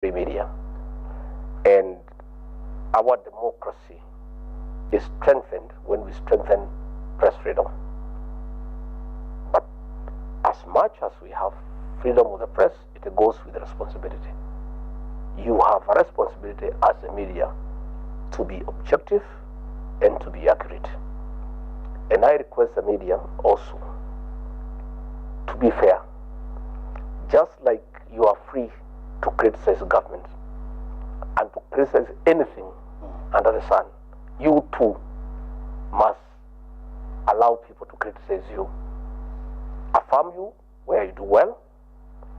free media. And our democracy is strengthened when we strengthen press freedom. But as much as we have freedom of the press, it goes with responsibility. You have a responsibility as a media to be objective and to be accurate. And I request the media also to be fair. Just like you are free to criticize government and to criticize anything under the sun, you too must allow people to criticize you, affirm you where you do well,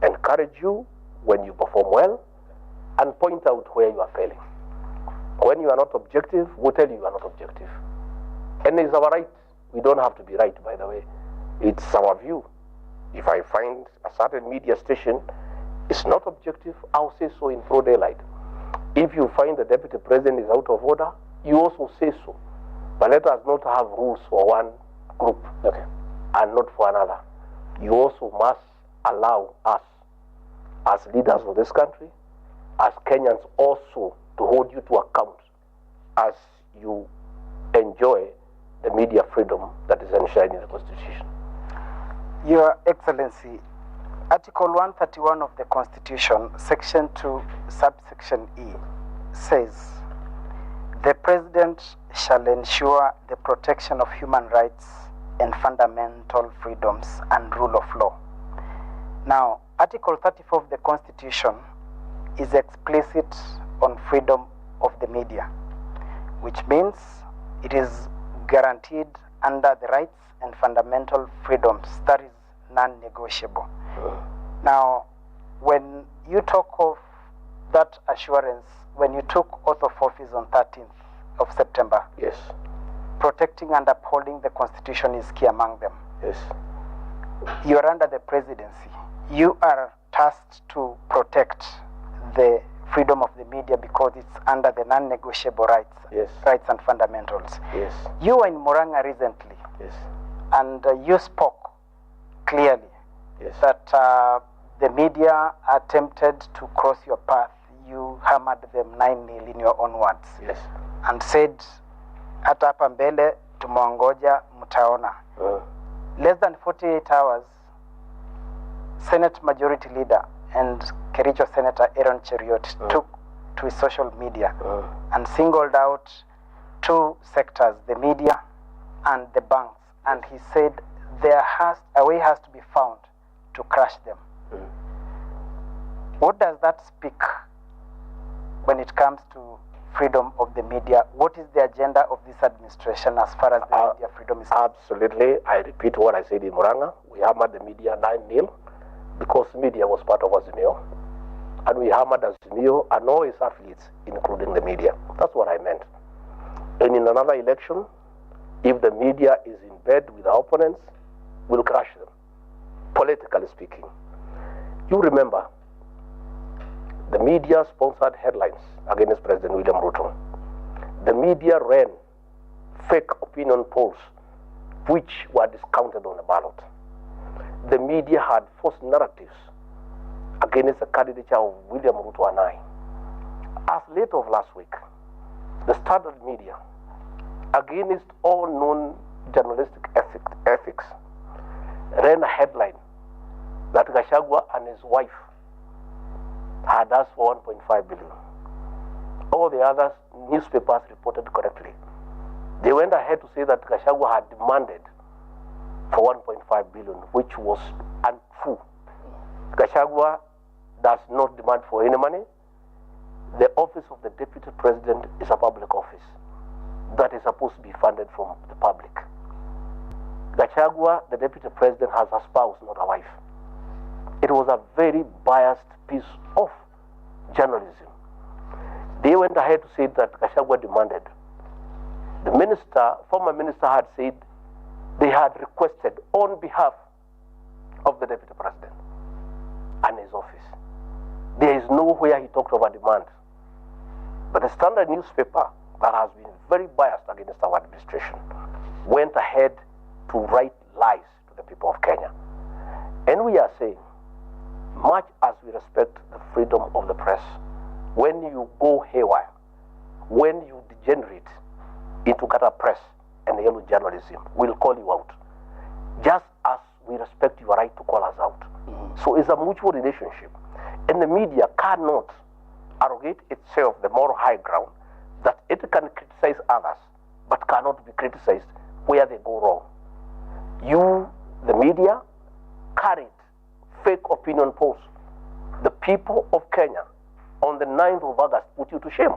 encourage you when you perform well, and point out where you are failing. When you are not objective, we'll tell you are not objective. And it's our right. We don't have to be right, by the way. It's our view. If I find a certain media station is not objective, I'll say so in broad daylight. If you find the deputy president is out of order, you also say so. But let us not have rules for one group and not for another. You also must allow us, as leaders of this country, as Kenyans, also to hold you to account as you enjoy the media freedom that is enshrined in the Constitution. Your Excellency, Article 131 of the Constitution, Section 2, subsection E, says, "The President shall ensure the protection of human rights and fundamental freedoms and rule of law." Now, Article 34 of the Constitution is explicit on freedom of the media, which means it is guaranteed under the rights and fundamental freedoms, that is non-negotiable. Now, when you talk of that assurance, when you took oath of office on 13th of September, yes, protecting and upholding the Constitution is key among them. Yes. You are under the presidency. You are tasked to protect the freedom of the media because it's under the non-negotiable rights, yes, rights and fundamentals. Yes. You were in Murang'a recently, yes, and you spoke clearly, yes, that the media attempted to cross your path. You hammered them 9-0 in your own words, yes, and said, hata hapa mbele tumeongoja mtaona. Less than 48 hours, Senate Majority Leader and Kericho Senator Aaron Cheriot took to his social media and singled out two sectors, the media and the banks, and he said a way has to be found to crush them. What does that speak when it comes to freedom of the media? What is the agenda of this administration as far as the media freedom is concerned? Absolutely. I repeat what I said in Murang'a. We hammered the media 9-0 because media was part of azimio. And we hammered azimio and all its affiliates, including the media. That's what I meant. And in another election, if the media is in bed with our opponents, we'll crush them, politically speaking. You remember, the media sponsored headlines against President William RUTO. The media ran fake opinion polls which were discounted on the ballot. The media had false narratives against the candidature of William RUTO and I. As late of last week, the Standard media, against all known journalistic ethics, ran a headline that Gachagua and his wife had asked for 1.5 billion. All the other newspapers reported correctly. They went ahead to say that Gachagua had demanded for 1.5 billion, which was untrue. Gachagua does not demand for any money. The office of the deputy president is a public office that is supposed to be funded from the public. Gachagua, the deputy president, has a spouse, not a wife. It was a very biased piece of journalism. They went ahead to say that Gachagua demanded. The minister, former minister, had said they had requested on behalf of the deputy president and his office. There is nowhere he talked of a demand. But the Standard newspaper, that has been very biased against our administration, went ahead to write lies to the people of Kenya. And we are saying, much as we respect the freedom of the press, when you degenerate into gutter press and yellow journalism, we'll call you out. Just as we respect your right to call us out. So it's a mutual relationship. And the media cannot arrogate itself the moral high ground that it can criticize others, but cannot be criticized where they go wrong. You, the media, carried fake opinion polls. The people of Kenya on the 9th of August put you to shame.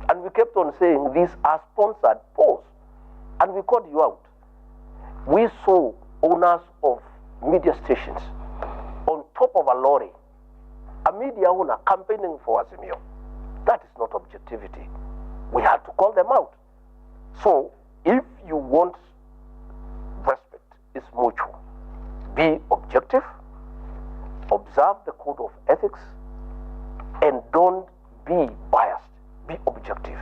And we kept on saying these are sponsored polls. And we called you out. We saw owners of media stations on top of a lorry, a media owner campaigning for azimio. That is not objectivity. We had to call them out. So if you want respect, it's mutual. Be objective, observe the code of ethics, and don't be biased. Be objective.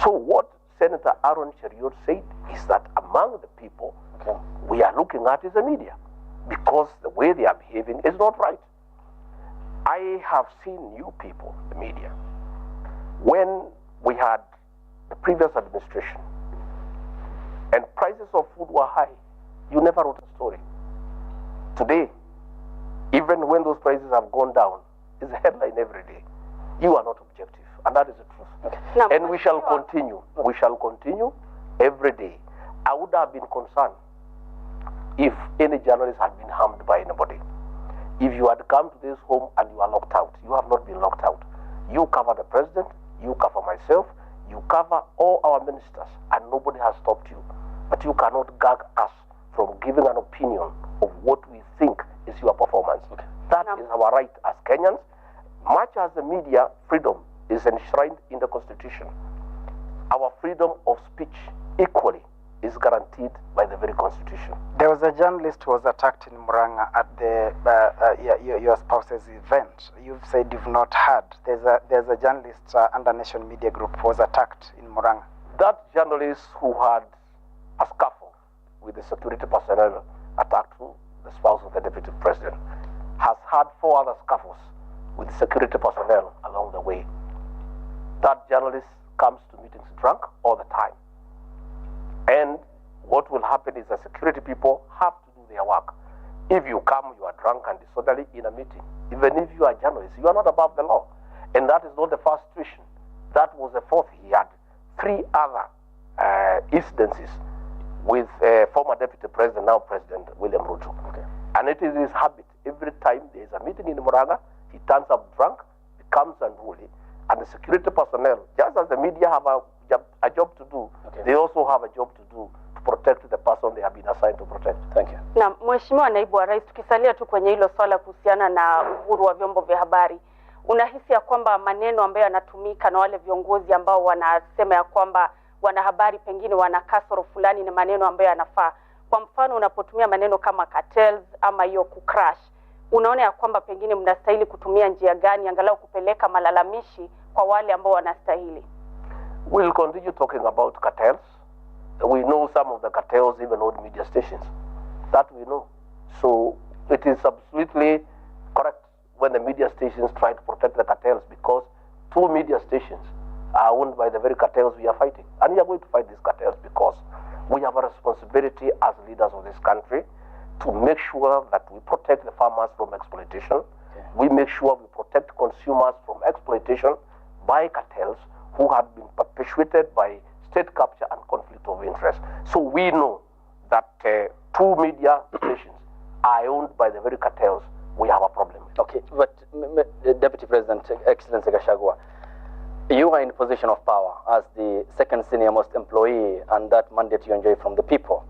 So what Senator Aaron Cheriot said is that among the people we are looking at is the media, because the way they are behaving is not right. I have seen you people, the media, when we had the previous administration and prices of food were high, you never wrote a story. Today, even when those prices have gone down, it's a headline every day. You are not objective, and that is the truth. Now, and we shall continue. We shall continue every day. I would have been concerned if any journalist had been harmed by anybody. If you had come to this home and you are locked out, you have not been locked out. You cover the president, you cover myself, you cover all our ministers, and nobody has stopped you. But you cannot gag us from giving an opinion of what we think is your performance. That is our right as Kenyans. Much as the media freedom is enshrined in the Constitution, our freedom of speech equally is guaranteed by the very Constitution. There was a journalist who was attacked in Muranga at the your spouse's event. You've said you've not heard. There's a journalist under Nation Media Group who was attacked in Muranga. That journalist who had a scuffle with the security personnel attacked the spouse of the deputy president has had 4 other scuffles with security personnel along the way. That journalist comes to meetings drunk all the time. And what will happen is the security people have to do their work. If you come, you are drunk and disorderly in a meeting, even if you are a journalist, you are not above the law. And that is not the first situation. That was the 4th. He had 3 other incidences with former deputy president, now President William RUTO. And it is his habit. Every time there is a meeting in Muranga, he turns up drunk, becomes unruly, and the security personnel, just as the media have a job to do, they also have a job to do to protect the person they have been assigned to protect. Thank you. Na Mheshimiwa Naibu wa Rais, tukisalia tu kwenye hilo swala kuhusiana na uhuru wa vyombo vya habari, unahisi ya kwamba maneno ambayo yanatumika na wale viongozi ambao wanasema ya kwamba wanahabari pengine wana kasoro fulani ni maneno ambayo yanafaa? Kwa mfano, unapotumia maneno kama cartels ama hiyo kucrash, unaona ya kwamba pengine mnastahili kutumia njia gani angalau kupeleka malalamishi kwa wale ambao wanastahili? We'll continue talking about cartels. We know some of the cartels even own media stations. That we know. So it is absolutely correct when the media stations try to protect the cartels, because 2 media stations are owned by the very cartels we are fighting. And we are going to fight these cartels because we have a responsibility as leaders of this country to make sure that we protect the farmers from exploitation. We make sure we protect consumers from exploitation by cartels who have been perpetuated by state capture and conflict of interest. So we know that 2 media stations are owned by the very cartels we have a problem with. Okay, but Deputy President, Excellency Gachagua, you are in a position of power as the 2nd senior most employee, and that mandate you enjoy from the people.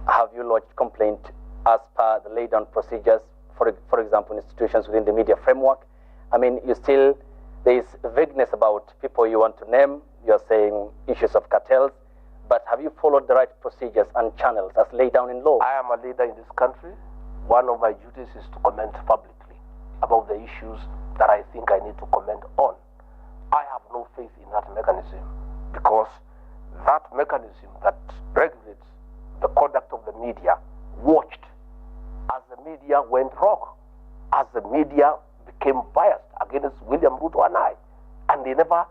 Have you lodged complaint as per the laid down procedures, for example, institutions within the media framework? I mean, there is vagueness about people you want to name. You're saying issues of cartels, but have you followed the right procedures and channels as laid down in law? I am a leader in this country. One of my duties is to comment publicly about the issues that I think I need to comment on. I have no faith in that mechanism, because that mechanism that regulates the conduct of the media watched as the media went wrong, as the media became biased against William Ruto and I, and they never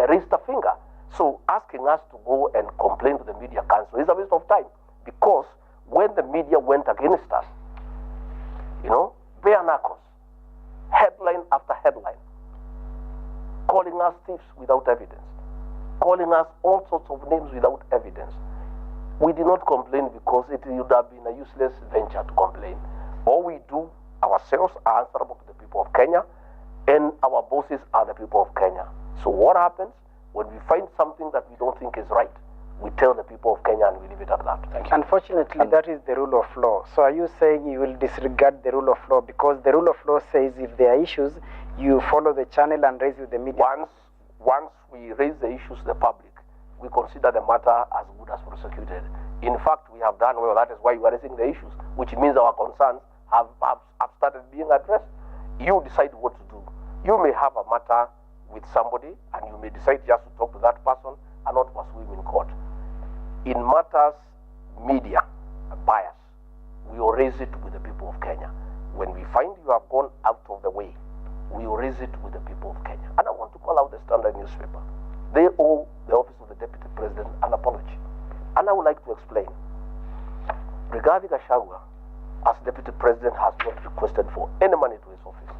raised a finger. So asking us to go and complain to the Media Council is a waste of time, because when the media went against us, bare knuckles, headline after headline, calling us thieves without evidence, calling us all sorts of names without evidence. We did not complain because it would have been a useless venture to complain. All we do ourselves are answerable to the people of Kenya, and our bosses are the people of Kenya. So what happens when we find something that we don't think is right? We tell the people of Kenya and we leave it at that. Thank you. Unfortunately, that is the rule of law. So are you saying you will disregard the rule of law? Because the rule of law says if there are issues, you follow the channel and raise with the media. Once we raise the issues to the public, we consider the matter as good as prosecuted. In fact, we have done well. That is why we are raising the issues, which means our concerns have started being addressed. You decide what to do. You may have a matter with somebody, and you may decide just to talk to that person and not pursue him in court. In matters media bias, we will raise it with the people of Kenya. When we find you have gone out of the way, we will raise it with the people of Kenya. And I want to call out the Standard newspaper. They owe the office of the Deputy President an apology. And I would like to explain. Rigathi Gachagua, as Deputy President, has not requested for any money to his office.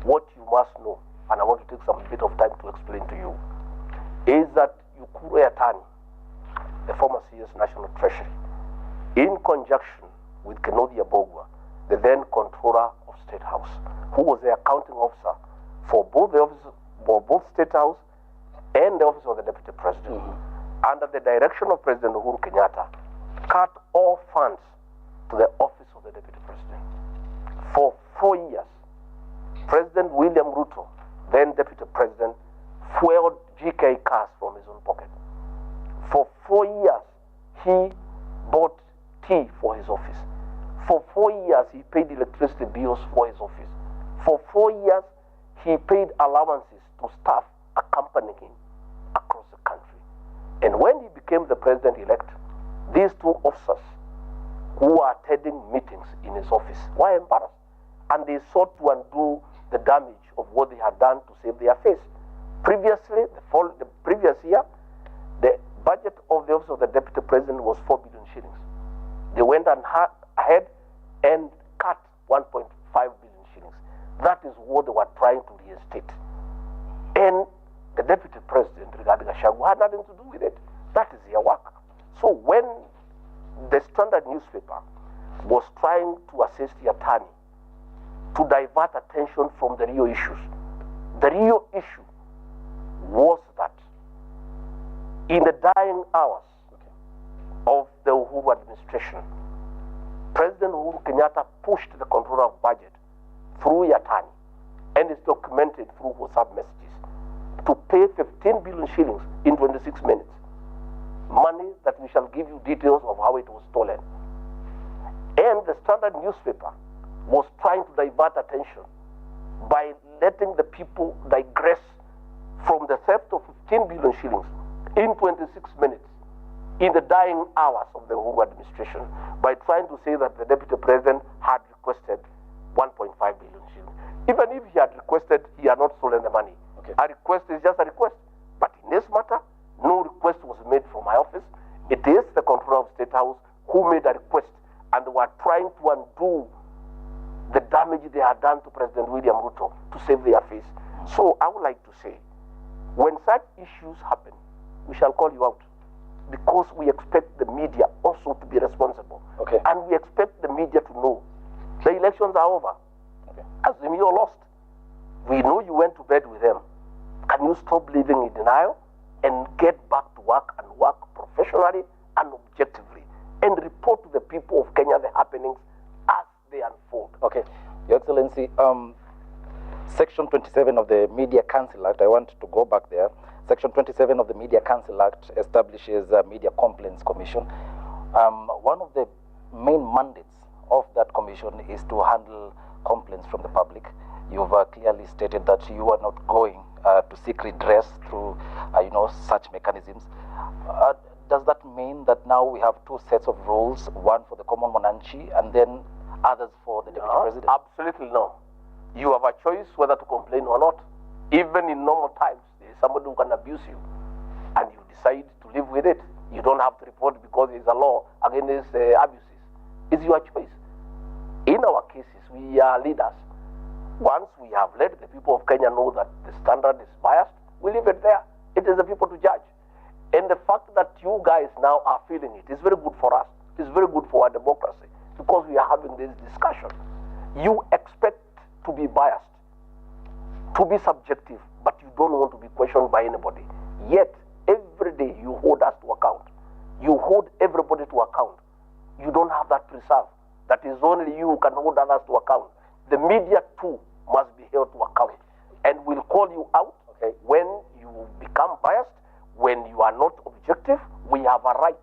What you must know, and I want to take some bit of time to explain to you, is that Ukuru Yatani, the former CS National Treasury, in conjunction with Kenodia Bogwa, the then Controller of State House, who was the accounting officer for both the office, for both State House and the office of the Deputy President, under the direction of President Uhuru Kenyatta, cut all funds to the office of the Deputy President. For 4 years, President William RUTO, then Deputy President, fueled GK cars from his own pocket. For 4 years, he bought tea for his office. For 4 years, he paid electricity bills for his office. For 4 years, he paid allowances to staff accompanying him across the country. And when he became the president-elect, these two officers who were attending meetings in his office were embarrassed, and they sought to undo the damage of what they had done to save their face. Previously, the previous year, the budget of the office of the Deputy President was 4 billion shillings. They went ahead and cut 1.5 billion shillings. That is what they were trying to reinstate. And the Deputy President, Rigathi Gachagua, had nothing to do with it. That is their work. So when the Standard newspaper was trying to assist the attorney to divert attention from the real issues, the real issue was that in the dying hours of the Uhuru administration, President Uhuru Kenyatta pushed the controller of budget through Yatani, and it's documented through WhatsApp messages, to pay 15 billion shillings in 26 minutes. Money that we shall give you details of how it was stolen. And the Standard newspaper was trying to divert attention by letting the people digress from the theft of 15 billion shillings in 26 minutes in the dying hours of the Uhuru administration by trying to say that the Deputy President had requested 1.5 billion shillings. Even if he had requested, he had not stolen the money. Okay. A request is just a request. But in this matter, no request was made from my office. It is the Controller of State House who made a request, and they were trying to undo the damage they had done to President William Ruto to save their face. So I would like to say, when such issues happen, we shall call you out, because we expect the media also to be responsible. Okay. And we expect the media to know the elections are over. Okay. Azimio lost. We know you went to bed with them. Can you stop living in denial and get back to work and work professionally and objectively and report to the people of Kenya the happenings as they unfold? Okay. Your Excellency, Section 27 of the Media Council Act, I want to go back there. Section 27 of the Media Council Act establishes a Media Complaints Commission. One of the main mandates of that commission is to handle complaints from the public. You've clearly stated that you are not going to seek redress through, such mechanisms. Does that mean that now we have two sets of rules, one for the common Mwananchi and then others for the Deputy President? Absolutely no. You have a choice whether to complain or not. Even in normal times, there is somebody who can abuse you, and you decide to live with it. You don't have to report because it's a law against abuses. It's your choice. In our cases, we are leaders. Once we have let the people of Kenya know that the standard is biased, we leave it there. It is the people to judge. And the fact that you guys now are feeling it is very good for us. It's very good for our democracy because we are having this discussion. You expect to be biased, to be subjective, but you don't want to be questioned by anybody. Yet, every day you hold us to account. You hold everybody to account. You don't have that preserve. That is only you who can hold others to account. The media too must be held to account. And we'll call you out when you become biased, when you are not objective. We have a right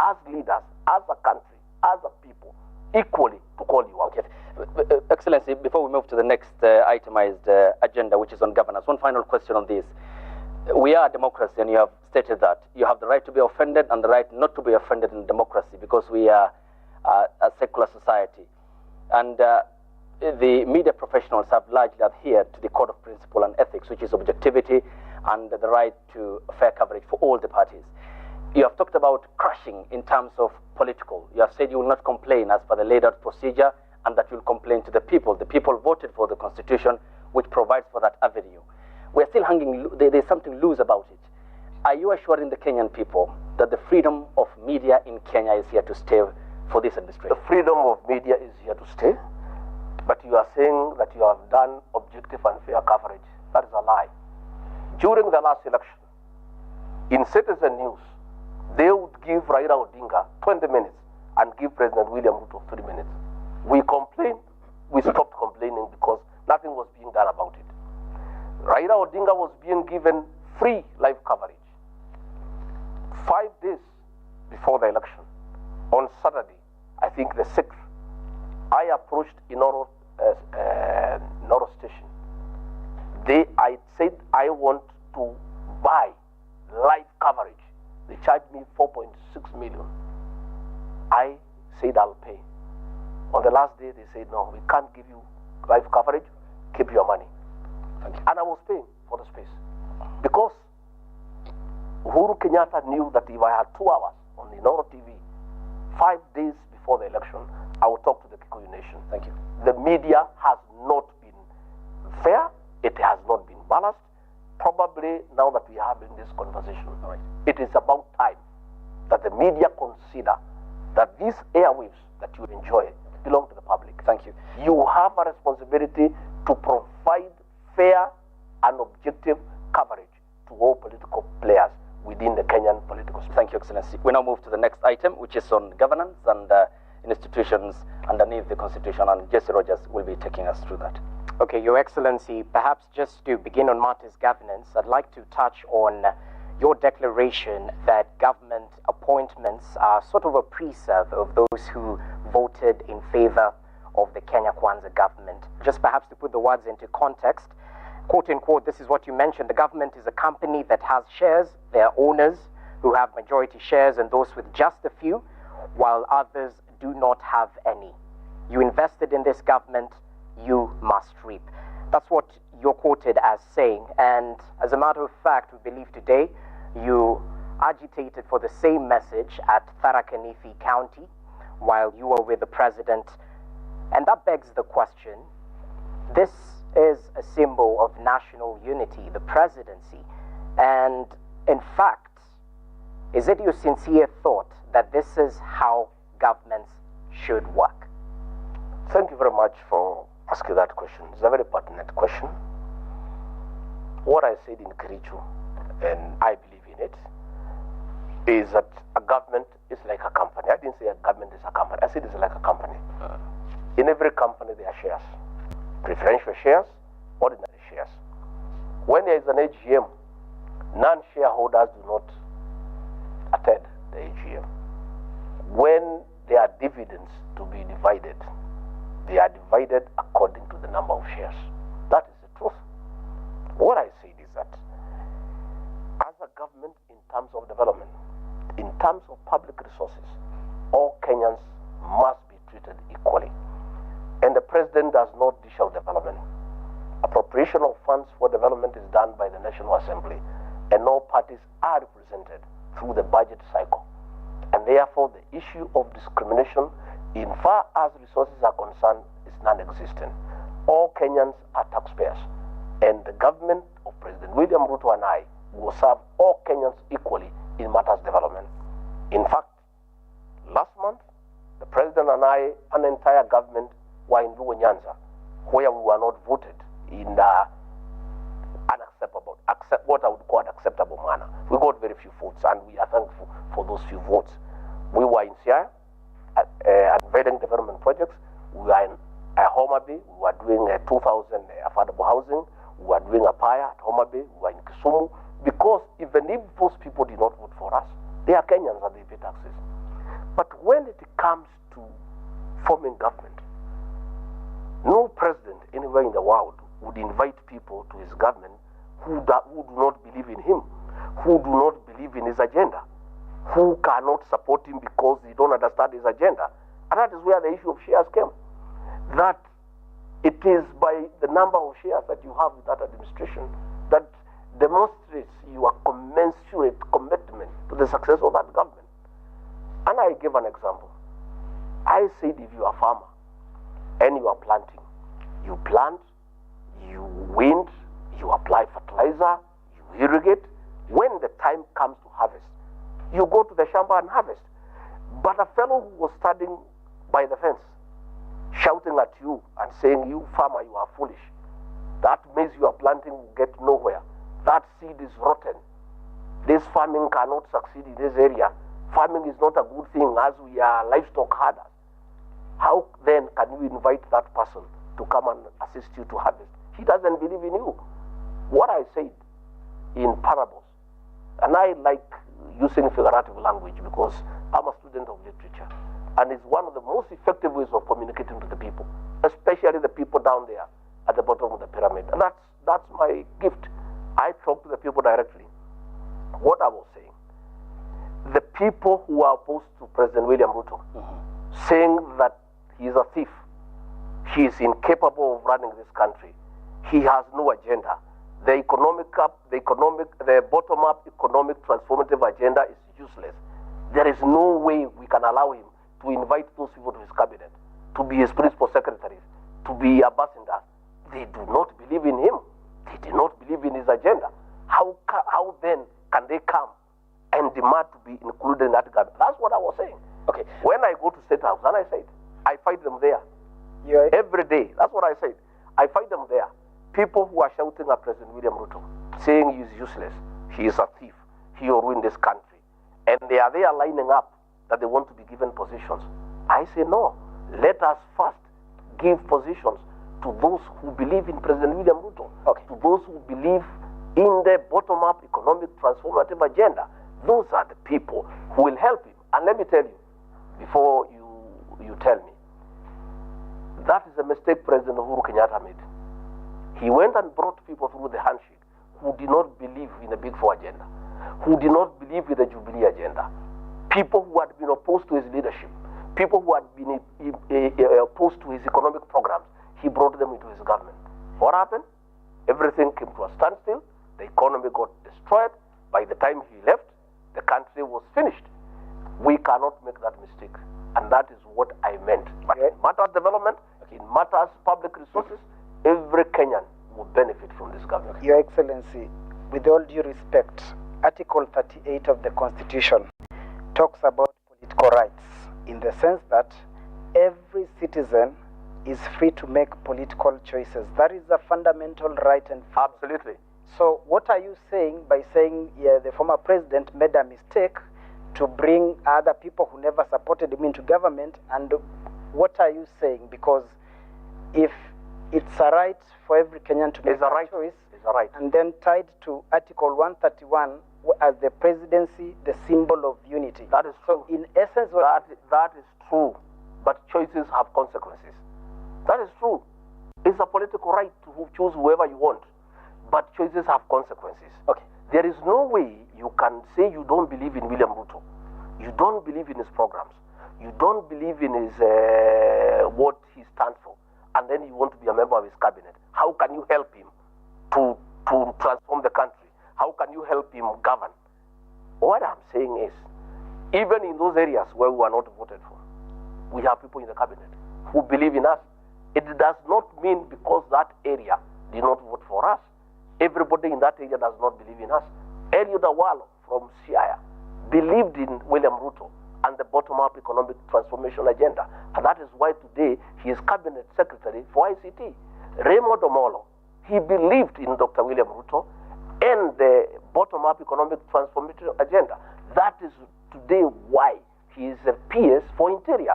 as leaders, as a country, as a people, equally to call you out. Excellency, before we move to the next itemized agenda, which is on governance, one final question on this. We are a democracy, and you have stated that. You have the right to be offended and the right not to be offended in democracy because we are a secular society. And the media professionals have largely adhered to the code of principle and ethics, which is objectivity and the right to fair coverage for all the parties. You have talked about crushing in terms of political. You have said you will not complain as per the laid out procedure and that you will complain to the people. The people voted for the constitution, which provides for that avenue. We're still hanging, there's something loose about it. Are you assuring the Kenyan people that the freedom of media in Kenya is here to stay for this administration? The freedom of media is here to stay, but you are saying that you have done objective and fair coverage. That is a lie. During the last election, in Citizen News, they would give Raila Odinga 20 minutes and give President William Ruto 3 minutes. We complained, we stopped complaining because nothing was being done about it. Raila Odinga was being given free live coverage. 5 days before the election, on Saturday, I think the 6th, I approached Inoro station. I said I want to buy live coverage. They charged me 4.6 million. I said I'll pay. On the last day, they said, no, we can't give you live coverage. Keep your money. And I was paying for the space. Because Uhuru Kenyatta knew that if I had 2 hours on Inoro TV, 5 days before the election, I would talk to the Kikuyu nation. Thank you. The media has not been fair. It has not been balanced. Probably now that we are having this conversation, it is about time that the media consider that these airwaves that you enjoy belong to the public. Thank you. You have a responsibility to provide fair and objective coverage to all political players within the Kenyan political space. Thank you, Excellency. We now move to the next item, which is on governance and institutions underneath the Constitution, and Jesse Rogers will be taking us through that. Okay, Your Excellency, perhaps just to begin on matters governance, I'd like to touch on your declaration that government appointments are sort of a preserve of those who voted in favor of the Kenya Kwanza government. Just perhaps to put the words into context, quote unquote, this is what you mentioned: the government is a company that has shares, there are owners who have majority shares and those with just a few, while others do not have any. You invested in this government, you must reap. That's what you're quoted as saying, and as a matter of fact, we believe today you agitated for the same message at Tharaka Nithi County while you were with the president, and that begs the question, this is a symbol of national unity, the presidency, and in fact, is it your sincere thought that this is how governments should work? Thank you very much for asking that question. It's a very pertinent question. What I said in Kericho, and I believe in it, is that a government is like a company. I didn't say a government is a company. I said it's like a company. In every company, there are shares. Preferential shares, ordinary shares. When there is an AGM, non-shareholders do not attend the AGM. When there are dividends to be divided, they are divided according to the number of shares. That is the truth. What I said is that as a government, in terms of development, in terms of public resources, all Kenyans must be treated equally. And the president does not dish out development. A Appropriation of funds for development is done by the National Assembly, and all parties are represented through the budget cycle. And therefore, the issue of discrimination, in far as resources are concerned, is non-existent. All Kenyans are taxpayers, and the government of President William Ruto and I will serve all Kenyans equally in matters development. In fact, last month, the President and I, an entire government, were in Luo Nyanza, where we were not voted in what I would call an acceptable manner. We got very few votes, and we are thankful for those few votes. We were in Siaya, unveiling development projects. We were in Homabay. We were doing 2,000 affordable housing. We were doing a Paya at Homabay. We were in Kisumu. Because even if those people did not vote for us, they are Kenyans and they pay taxes. But when it comes to forming government, no president anywhere in the world would invite people to his government who do not believe in him, who do not believe in his agenda, who cannot support him because they don't understand his agenda. And that is where the issue of shares came. That it is by the number of shares that you have with that administration that demonstrates your commensurate commitment to the success of that government. And I give an example. I said if you are a farmer and you are planting, you plant, you wind, you apply fertilizer, you irrigate. When the time comes to harvest, you go to the shamba and harvest. But a fellow who was standing by the fence, shouting at you and saying, you farmer, you are foolish. That maize you are planting will get nowhere. That seed is rotten. This farming cannot succeed in this area. Farming is not a good thing as we are livestock herders. How then can you invite that person to come and assist you to harvest? He doesn't believe in you. What I said in parables, and I like using figurative language because I'm a student of literature, and it's one of the most effective ways of communicating to the people, especially the people down there at the bottom of the pyramid. And that's my gift. I talk to the people directly. What I was saying, the people who are opposed to President William Ruto, saying that he is a thief, he is incapable of running this country, he has no agenda. The bottom-up economic transformative agenda is useless. There is no way we can allow him to invite those people to his cabinet, to be his principal secretaries, to be ambassadors. They do not believe in him. They do not believe in his agenda. How then can they come and demand to be included in that government? That's what I was saying. Okay. When I go to State House, and I said, I fight them there. Every day. That's what I said. I fight them there. People who are shouting at President William Ruto, saying he is useless, he is a thief, he will ruin this country. And they are there lining up that they want to be given positions. I say no. Let us first give positions to those who believe in President William Ruto, to those who believe in the bottom-up economic transformative agenda. Those are the people who will help him. And let me tell you, before you tell me, that is a mistake President Uhuru Kenyatta made. He went and brought people through the handshake who did not believe in the Big Four agenda, who did not believe in the Jubilee agenda, people who had been opposed to his leadership, people who had been opposed to his economic programs. He brought them into his government. What happened? Everything came to a standstill. The economy got destroyed. By the time he left, the country was finished. We cannot make that mistake. And that is what I meant. But in matters development, in matters public resources, every Kenyan will benefit from this government. Your Excellency, with all due respect, Article 38 of the Constitution talks about political rights in the sense that every citizen is free to make political choices. That is a fundamental right and freedom. Absolutely. So what are you saying by saying the former president made a mistake to bring other people who never supported him into government? And what are you saying? Because if it's a right for every Kenyan to make a choice, it's a right. And then tied to Article 131 as the presidency, the symbol of unity. That is true. So in essence, that is true. But choices have consequences. That is true. It's a political right to choose whoever you want. But choices have consequences. Okay. There is no way you can say you don't believe in William Ruto. You don't believe in his programs. You don't believe in his what he stands for. And then you want to be a member of his cabinet. How can you help him to transform the country? How can you help him govern? What I'm saying is, even in those areas where we are not voted for, we have people in the cabinet who believe in us. It does not mean because that area did not vote for us, everybody in that area does not believe in us. Eliud Awalo from Siaya believed in William Ruto and the bottom-up economic transformation agenda. And that is why today he is cabinet secretary for ICT. Raymond Omolo, he believed in Dr. William Ruto and the bottom-up economic transformation agenda. That is today why he is a PS for Interior.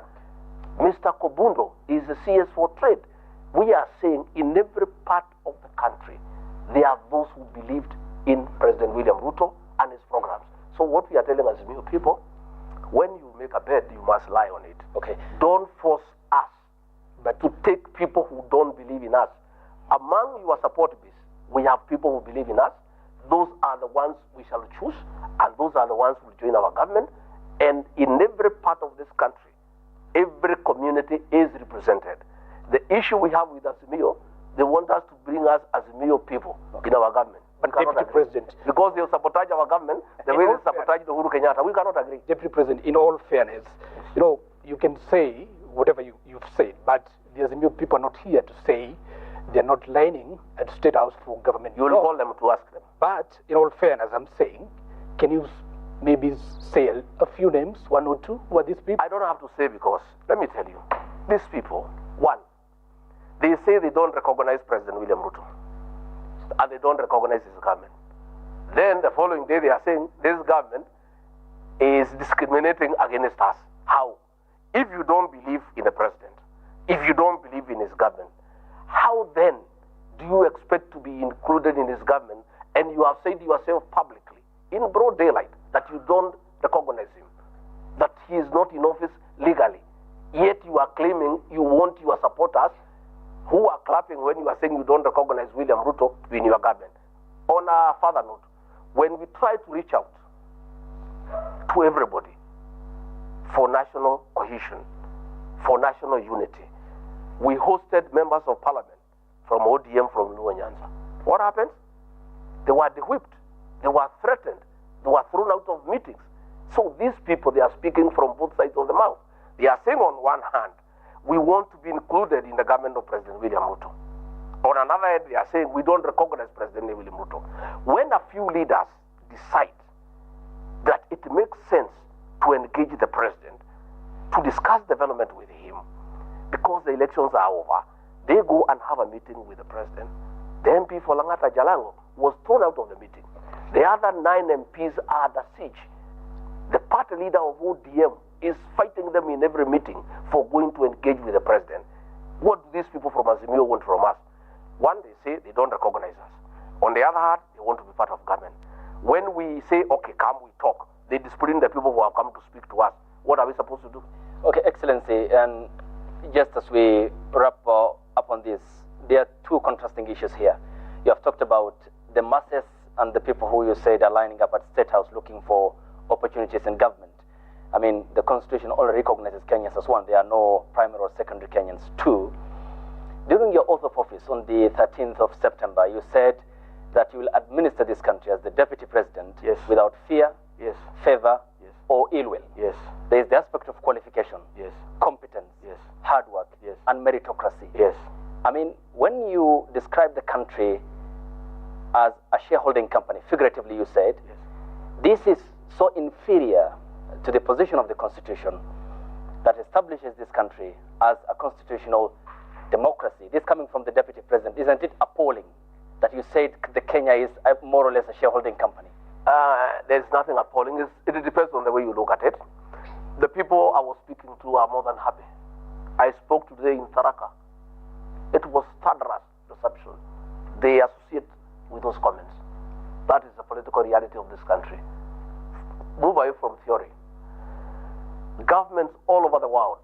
Mr. Kobundo is a CS for Trade. We are saying in every part of the country, there are those who believed in President William Ruto and his programs. So what we are telling Azimio people, when you make a bed, you must lie on it. Okay. Don't force us, but to take people who don't believe in us. Among your support base, we have people who believe in us. Those are the ones we shall choose, and those are the ones who will join our government. And in every part of this country, every community is represented. The issue we have with Azimio, they want us to bring us Azimio people in our government. But Deputy President, because they sabotage our government, the way they sabotage the Uhuru Kenyatta, we cannot agree. Deputy President, in all fairness, you know, you can say whatever you've said, but the Azimio people are not here to say they're not lining at State House for government. You will call them to ask them. But in all fairness, I'm saying, can you maybe say a few names, one or two, who are these people? I don't have to say because, let me tell you, these people, one, they say they don't recognize President William Ruto, and they don't recognize his government. Then the following day they are saying this government is discriminating against us. How? If you don't believe in the president, if you don't believe in his government, how then do you expect to be included in his government, and you have said yourself publicly, in broad daylight, that you don't recognize him, that he is not in office legally, yet you are claiming you want your supporters who are clapping when you are saying you don't recognize William Ruto in your government. On a further note, when we try to reach out to everybody for national cohesion, for national unity, we hosted members of parliament from ODM from Luo Nyanza. What happened? They were de-whipped, they were threatened, they were thrown out of meetings. So these people, they are speaking from both sides of the mouth. They are saying on one hand, we want to be included in the government of President William Ruto. On another hand, they are saying we don't recognize President William Ruto. When a few leaders decide that it makes sense to engage the president, to discuss development with him, because the elections are over, they go and have a meeting with the president. The MP for Langata Jalango was thrown out of the meeting. The other 9 MPs are the siege. The party leader of ODM is fighting them in every meeting for going to engage with the president. What do these people from Azimio want from us? One, they say they don't recognize us. On the other hand, they want to be part of government. When we say, okay, come, we talk, they discipline the people who have come to speak to us. What are we supposed to do? Okay, Excellency, and just as we wrap up on this, there are two contrasting issues here. You have talked about the masses and the people who you said are lining up at State House looking for opportunities in government. I mean, the Constitution already recognizes Kenyans as one. There are no primary or secondary Kenyans. Two, during your oath of office on the 13th of September, you said that you will administer this country as the Deputy President without fear, favor, or ill will. There is the aspect of qualification, competence, hard work, and meritocracy. I mean, when you describe the country as a shareholding company, figuratively you said, this is so inferior to the position of the Constitution that establishes this country as a constitutional democracy. This coming from the Deputy President, isn't it appalling that you said the Kenya is more or less a shareholding company? There's nothing appalling. It depends on the way you look at it. The people I was speaking to are more than happy. I spoke today in Tharaka. It was thunderous reception. They associate with those comments. That is the political reality of this country. Move away from theory. Governments all over the world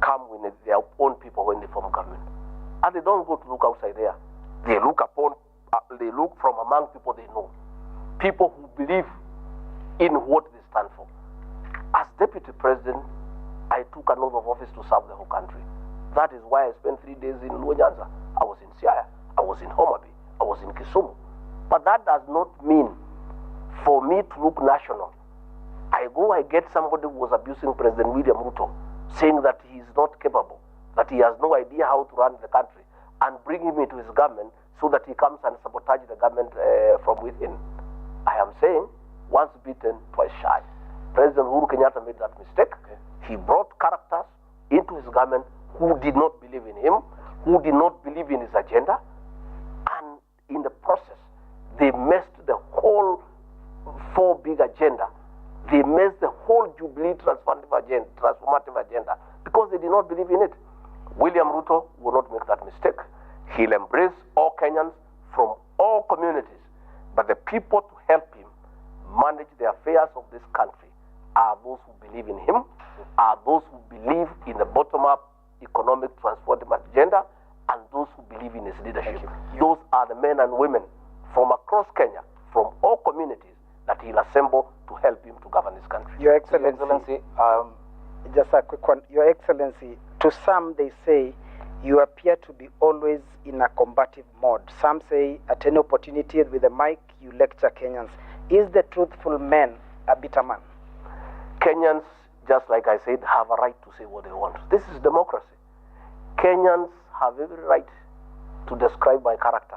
come with their own people when they form government, and they don't go to look outside there. They look from among people they know, people who believe in what they stand for. As Deputy President, I took an oath of office to serve the whole country. That is why I spent 3 days in Luo Nyanza. I was in Siaya, I was in Homa Bay, I was in Kisumu. But that does not mean for me to look national. I get somebody who was abusing President William RUTO, saying that he is not capable, that he has no idea how to run the country, and bring him into his government so that he comes and sabotage the government from within. I am saying, once bitten, twice shy. President Uhuru Kenyatta made that mistake. He brought characters into his government who did not believe in him, who did not believe in his agenda, and in the process, they messed the whole four big agenda. They messed the whole Jubilee transformative agenda because they did not believe in it. William RUTO will not make that mistake. He'll embrace all Kenyans from all communities, but the people to help him manage the affairs of this country are those who believe in him, are those who believe in the bottom-up economic transformative agenda, and those who believe in his leadership. Those are the men and women from across Kenya, from all communities, that he'll assemble to help him to govern this country. Your Excellency, just a quick one. Your Excellency, to some they say you appear to be always in a combative mode. Some say at any opportunity with a mic you lecture Kenyans. Is the truthful man a bitter man? Kenyans, just like I said, have a right to say what they want. This is democracy. Kenyans have every right to describe my character.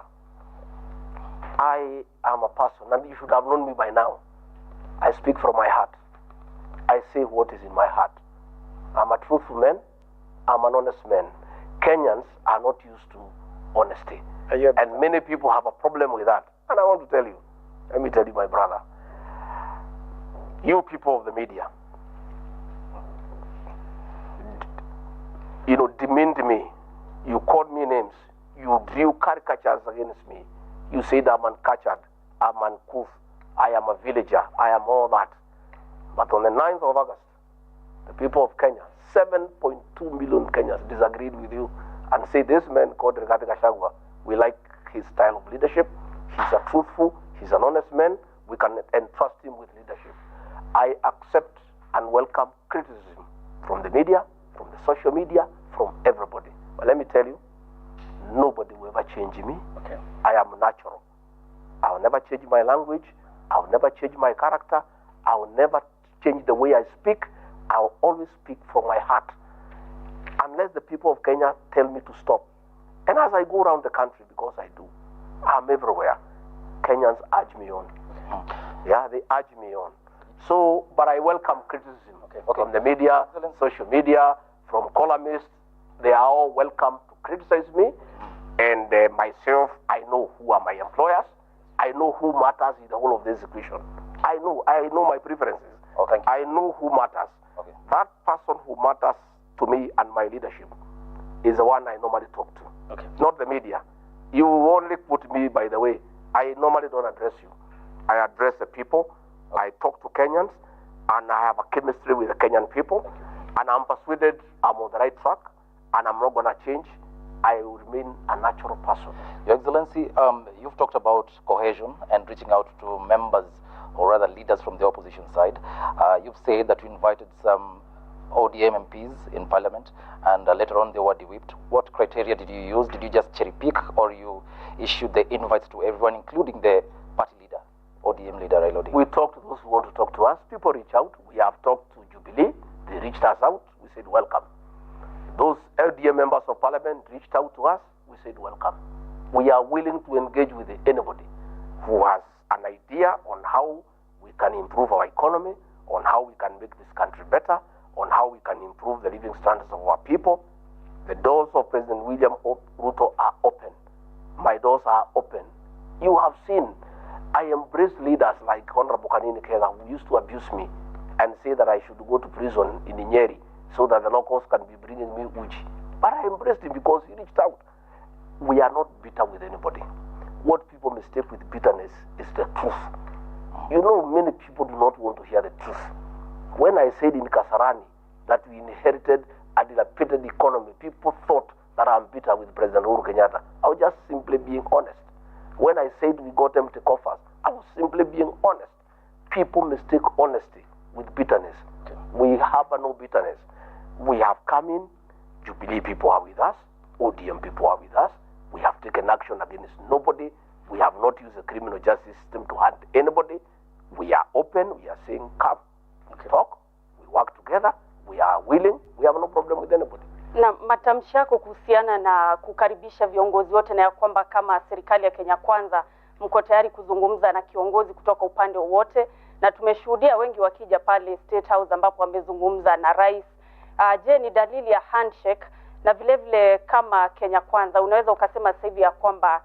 I am a person, and you should have known me by now. I speak from my heart. I say what is in my heart. I'm a truthful man. I'm an honest man. Kenyans are not used to honesty. And many people have a problem with that. And I want to tell you, let me tell you, my brother, you people of the media, demeaned me. You called me names. You drew caricatures against me. You said I'm uncatchered, I'm uncouth, I am a villager, I am all that. But on the 9th of August, the people of Kenya, 7.2 million Kenyans disagreed with you and said this man called Rigathi Gachagua, we like his style of leadership, he's a truthful, he's an honest man, we can entrust him with leadership. I accept and welcome criticism from the media, from the social media, from everybody. But let me tell you, nobody will ever change me. Okay. I am natural. I will never change my language. I will never change my character. I will never change the way I speak. I will always speak from my heart. Unless the people of Kenya tell me to stop. And as I go around the country, because I do, I'm everywhere, Kenyans urge me on. Yeah, they urge me on. So, but I welcome criticism from the media, social media, from columnists. They are all welcome to criticize me. And myself, I know who are my employers. I know who matters in the whole of this equation. I know my preferences. Okay. I know who matters. Okay. That person who matters to me and my leadership is the one I normally talk to. Okay. Not the media. You only put me, by the way. I normally don't address you. I address the people. Okay. I talk to Kenyans, and I have a chemistry with the Kenyan people. And I'm persuaded I'm on the right track, and I'm not going to change. I will remain a natural person. Your Excellency, you've talked about cohesion and reaching out to members, or rather leaders from the opposition side. You've said that you invited some ODM MPs in Parliament, and later on they were de-whipped. What criteria did you use? Did you just cherry pick, or you issued the invites to everyone, including the party leader, ODM leader RAILA Odinga? We talked to those who want to talk to us. People reach out. We have talked to Jubilee. They reached us out. We said welcome. Those LDA members of Parliament reached out to us. We said welcome. We are willing to engage with anybody who has an idea on how we can improve our economy, on how we can make this country better, on how we can improve the living standards of our people. The doors of President William RUTO are open. My doors are open. You have seen, I embrace leaders like Honorable Kanini Kega, who used to abuse me and say that I should go to prison in Nyeri so that the locals can be bringing me uji. But I embraced him because he reached out. We are not bitter with anybody. What people mistake with bitterness is the truth. You know, many people do not want to hear the truth. When I said in Kasarani that we inherited a dilapidated economy, people thought that I'm bitter with President Uhuru Kenyatta. I was just simply being honest. When I said we got empty coffers, I was simply being honest. People mistake honesty with bitterness. We have no bitterness. We have come in, Jubilee people are with us, ODM people are with us. have taken action against nobody. We have not used the criminal justice system to hunt anybody. We are open. We are saying, come, we talk, we work together. We are willing. We have no problem with anybody. Na matamshi yako kuhusiana na kukaribisha viongozi wote na ya kwamba kama serikali ya Kenya Kwanza mko tayari kuzungumza na kiongozi kutoka upande wote, na tumeshuhudia wengi wakija pale State House ambapo wamezungumza na rais. Je, ni dalili ya handshake? Na vile vile kama Kenya Kwanza unaweza ukasema sasa hivi ya kwamba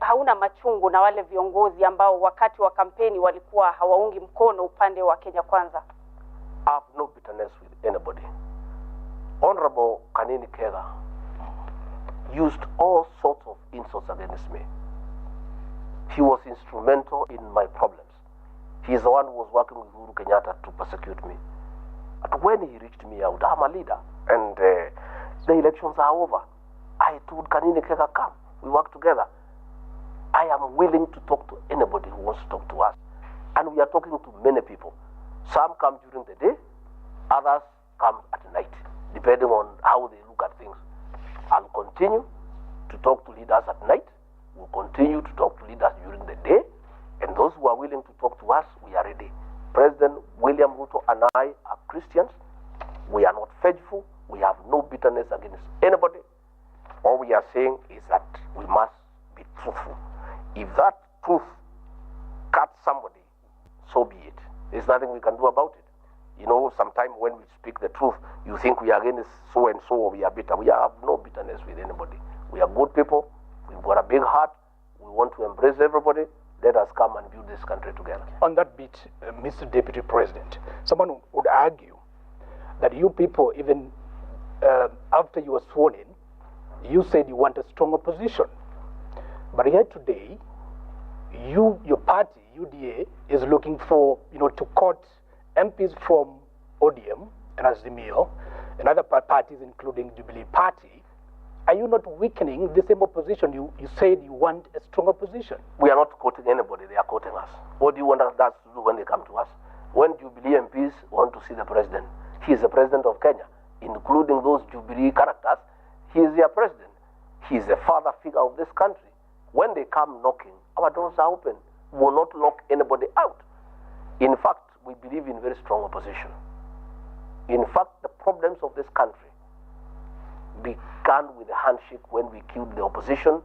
hauna machungu na wale viongozi ambao wakati wa kampeni walikuwa hawaungi mkono upande wa Kenya Kwanza? I have no bitterness with anybody. Honorable Kanini Kega used all sorts of insults against me. He was instrumental in my problems. He is the one who was working with Uhuru Kenyatta to persecute me. But when he reached me out, I'm a leader, and the elections are over. I told Kanini Kega, come, we work together. I am willing to talk to anybody who wants to talk to us. And we are talking to many people. Some come during the day, others come at night, depending on how they look at things. I'll continue to talk to leaders at night. We'll continue to talk to leaders during the day. And those who are willing to talk to us, we are ready. President William Ruto and I are Christians. We are not faithful. We have no bitterness against anybody. All we are saying is that we must be truthful. If that truth cuts somebody, so be it. There's nothing we can do about it. You know, sometimes when we speak the truth, you think we are against so and so, or we are bitter. We have no bitterness with anybody. We are good people. We've got a big heart. We want to embrace everybody. Let us come and build this country together. On that bit, Mr. Deputy President, someone would argue that you people, even after you were sworn in, you said you want a strong opposition. But here today, your party, UDA, is looking for, to court MPs from ODM and azimio and other parties, including Jubilee Party. Are you not weakening the same opposition? You said you want a strong opposition. We are not quoting anybody, they are quoting us. What do you want us to do when they come to us? When Jubilee MPs want to see the president, he is the president of Kenya, including those Jubilee characters, he is their president. He is the father figure of this country. When they come knocking, our doors are open. We will not lock anybody out. In fact, we believe in very strong opposition. In fact, the problems of this country began with a handshake when we killed the opposition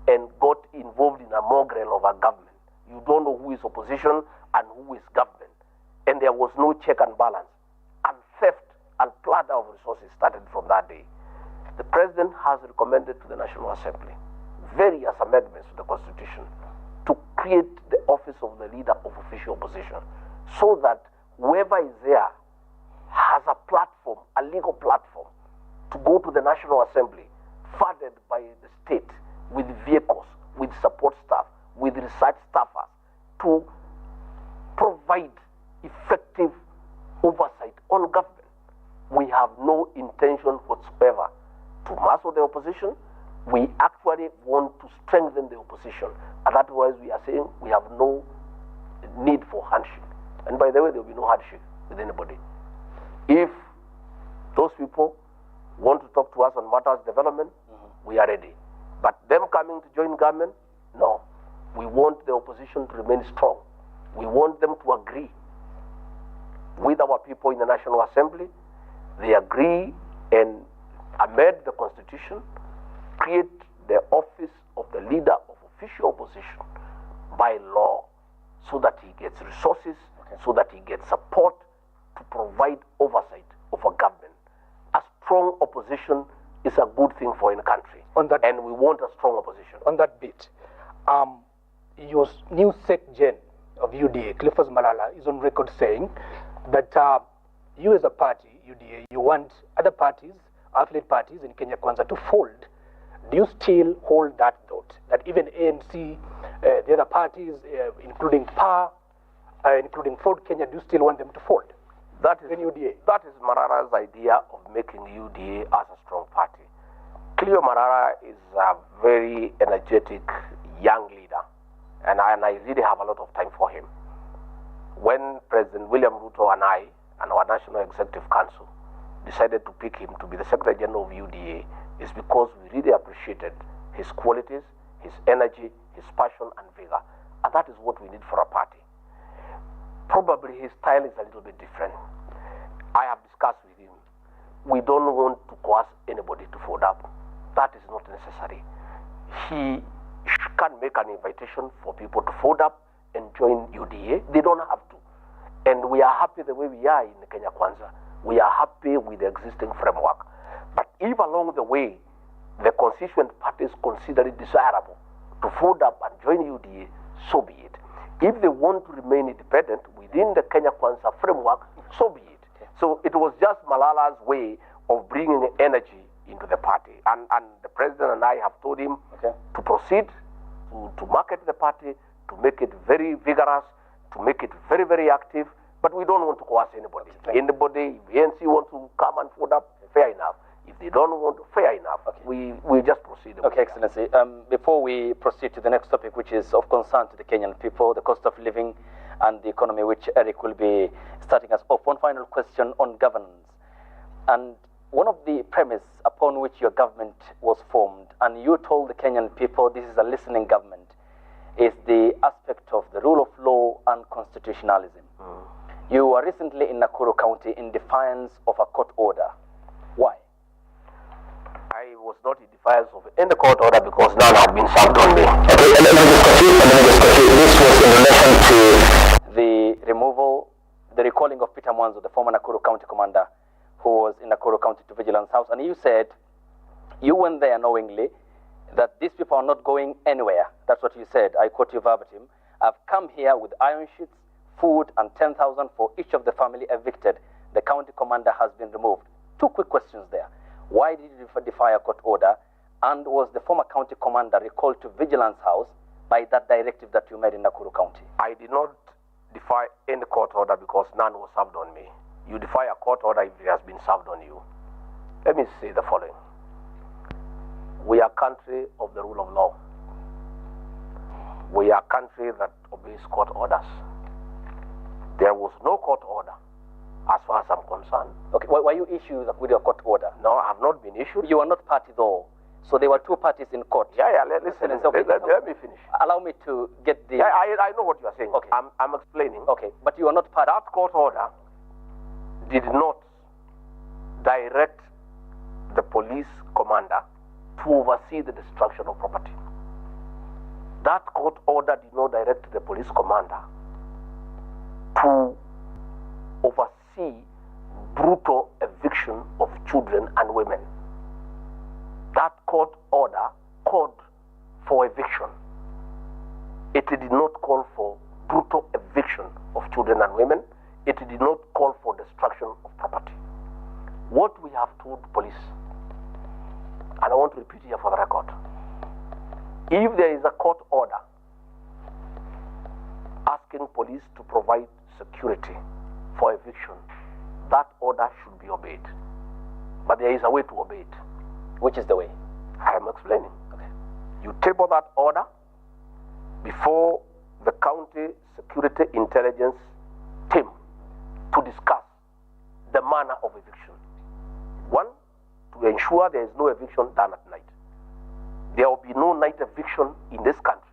and got involved in a mongrel of a government. You don't know who is opposition and who is government. And there was no check and balance. And theft and plunder of resources started from that day. The president has recommended to the National Assembly various amendments to the Constitution to create the office of the leader of official opposition, so that whoever is there has a platform, a legal platform, to go to the National Assembly, funded by the state, with vehicles, with support staff, with research staffers, to provide effective oversight on government. We have no intention whatsoever to muscle the opposition. We actually want to strengthen the opposition. And that's why we are saying we have no need for handshake. And by the way, there will be no handshake with anybody. If those people want to talk to us on matters of development, we are ready. But them coming to join government, no. We want the opposition to remain strong. We want them to agree with our people in the National Assembly. They agree and amend the Constitution, create the office of the leader of official opposition by law, so that he gets resources, so that he gets support to provide oversight of a government. A strong opposition is a good thing for any country, and we want a strong opposition. On that bit, your new SecGen of UDA, Clifford Malala, is on record saying that you as a party, UDA, you want other parties, affiliate parties in Kenya Kwanza to fold. Do you still hold that thought, that even ANC, the other parties, including PA, including Ford Kenya, do you still want them to fold? That is Marara's idea of making UDA as a strong party. Cleo Marara is a very energetic young leader, and I really have a lot of time for him. When President William Ruto and I and our National Executive Council decided to pick him to be the Secretary General of UDA, is because we really appreciated his qualities, his energy, his passion and vigor. And that is what we need for a party. Probably his style is a little bit different. I have discussed with him. We don't want to coerce anybody to fold up. That is not necessary. He can make an invitation for people to fold up and join UDA. They don't have to. And we are happy the way we are in Kenya Kwanza. We are happy with the existing framework. But if along the way, the constituent parties consider it desirable to fold up and join UDA, so be it. If they want to remain independent within the Kenya Kwanza framework, so be it. So it was just Malala's way of bringing energy into the party. And the president and I have told him to proceed, to market the party, to make it very vigorous, to make it very, very active. But we don't want to coerce anybody. Anybody, if the ANC want to come and fold up, fair enough. If they don't want to, fair enough. We just proceed. Okay, Excellency. Before we proceed to the next topic, which is of concern to the Kenyan people, the cost of living and the economy, which Eric will be starting us off. One final question on governance. And one of the premise upon which your government was formed, and you told the Kenyan people this is a listening government, is the aspect of the rule of law and constitutionalism. You were recently in Nakuru County in defiance of a court order. Why? I was not in defiance of any court order because none had been served on me. Okay, let me just continue. This was in relation to the removal, the recalling of Peter Mwanzo, the former Nakuru County commander, who was in Nakuru County to Vigilance House. And you said you went there knowingly that these people are not going anywhere. That's what you said. I quote you verbatim. I've come here with iron sheets, food, and 10,000 for each of the family evicted. The county commander has been removed. Two quick questions there. Why did you defy a court order? And was the former county commander recalled to Vigilance House by that directive that you made in Nakuru County? I did not defy any court order because none was served on me. You defy a court order if it has been served on you. Let me say the following. We are a country of the rule of law. We are a country that obeys court orders. There was no court order as far as I'm concerned. Okay, were you issued with your court order? No, I have not been issued. You are not party though. So there were two parties in court. Listen, let me finish. Allow me to get the... I know what you are saying. Okay. I'm explaining. Okay, but you are not part... That court order did not direct the police commander to oversee the destruction of property. That court order did not direct the police commander to oversee brutal eviction of children and women. That court order called for eviction. It did not call for brutal eviction of children and women. It did not call for destruction of property. What we have told police, and I want to repeat here for the record, if there is a court order asking police to provide security for eviction, that order should be obeyed. But there is a way to obey it. Which is the way? I am explaining. Okay. You table that order before the county security intelligence team to discuss the manner of eviction. One, to ensure there is no eviction done at night. There will be no night eviction in this country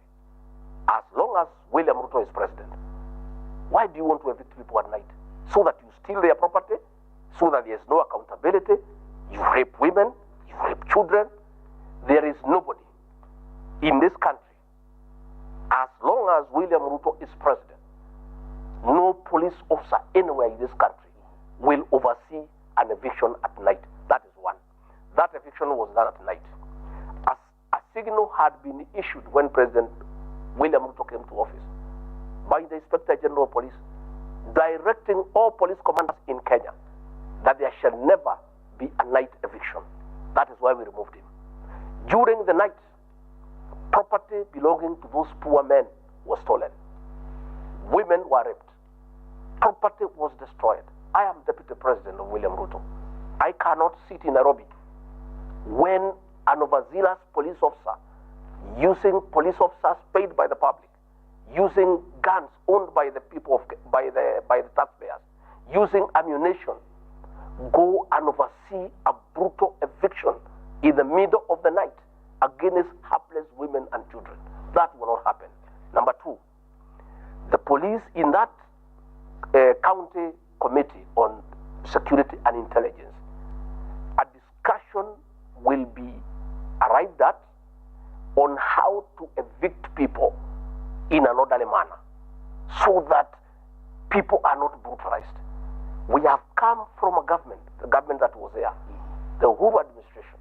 as long as William RUTO is president. Why do you want to evict people at night? So that you steal their property, so that there is no accountability, you rape women, you rape children. There is nobody in this country, as long as William RUTO is president, no police officer anywhere in this country will oversee an eviction at night. That is one. That eviction was done at night. As a signal had been issued when President William RUTO came to office by the Inspector General of Police, directing all police commanders in Kenya that there shall never be a night eviction. That is why we removed him. During the night, property belonging to those poor men was stolen. Women were raped. Property was destroyed. I am Deputy President of William RUTO. I cannot sit in Nairobi when an overzealous police officer, using police officers paid by the public, using guns owned by the people by the taxpayers, using ammunition, go and oversee a brutal eviction in the middle of the night. against helpless women and children. That will not happen. Number two, the police in that county committee on security and intelligence, a discussion will be arrived at on how to evict people in an orderly manner so that people are not brutalized. We have come from a government, the government that was there, the Uhuru administration,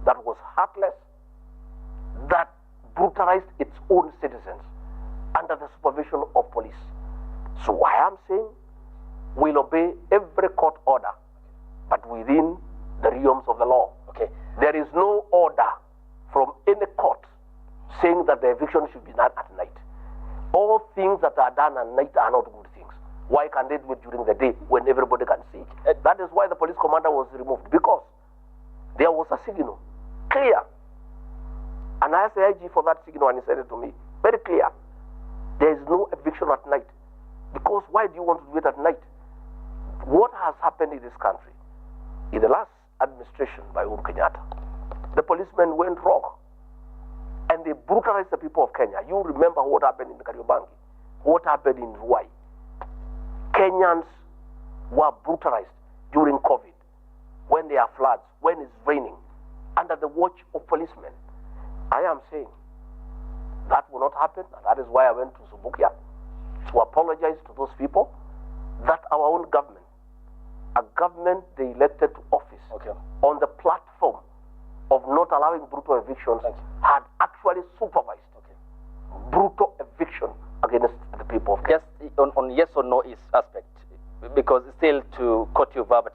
that was heartless, that brutalized its own citizens under the supervision of police. So I am saying we'll obey every court order, but within the realms of the law. Okay. There is no order from any court saying that the eviction should be done at night. All things that are done at night are not good things. Why can't they do it during the day when everybody can see it? That is why the police commander was removed, because there was a signal, clear. And I asked the IG for that signal and he said it to me, very clear. There is no eviction at night. Because why do you want to do it at night? What has happened in this country? In the last administration by Uhuru Kenyatta, the policemen went rogue and they brutalized the people of Kenya. You remember what happened in Kariobangi, what happened in Ruai. Kenyans were brutalized during COVID, when there are floods, when it's raining, under the watch of policemen. I am saying that will not happen, and that is why I went to Subukia to apologize to those people that our own government, a government they elected to office, on the platform of not allowing brutal evictions, had actually supervised brutal eviction against the people of Kenya. Just on yes or no is aspect, because still to quote you verbatim,